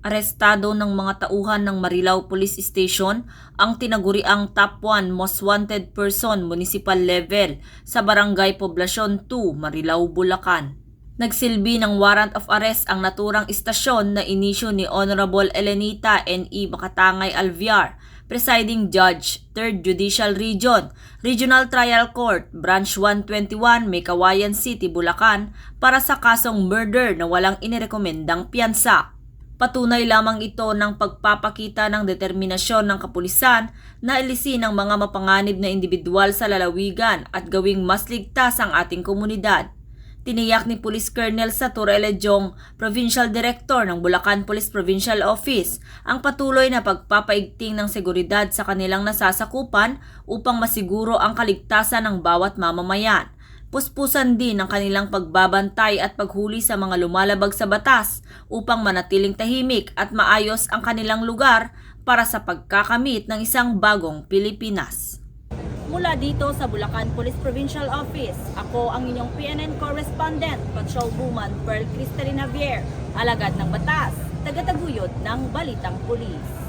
Arestado ng mga tauhan ng Marilao Police Station ang tinaguriang Top 1 Most Wanted Person Municipal Level sa Barangay Poblacion 2, Marilao, Bulacan. Nagsilbi ng warrant of arrest ang naturang istasyon na inisyu ni Honorable Elenita N.E. Makatangay Alviar, Presiding Judge, 3rd Judicial Region, Regional Trial Court, Branch 121, Meycauayan City, Bulacan para sa kasong murder na walang inirekomendang piyansa. Patunay lamang ito ng pagpapakita ng determinasyon ng kapulisan na alisin ang mga mapanganib na individual sa lalawigan at gawing mas ligtas ang ating komunidad. Tiniyak ni Police Colonel Satur Elejong, Provincial Director ng Bulacan Police Provincial Office, ang patuloy na pagpapaigting ng seguridad sa kanilang nasasakupan upang masiguro ang kaligtasan ng bawat mamamayan. Puspusan din ang kanilang pagbabantay at paghuli sa mga lumalabag sa batas upang manatiling tahimik at maayos ang kanilang lugar para sa pagkakamit ng isang bagong Pilipinas. Mula dito sa Bulacan Police Provincial Office, ako ang inyong PNN Correspondent, Patrolwoman Pearl Cristalina Javier, alagad ng batas, tagataguyod ng Balitang Pulis.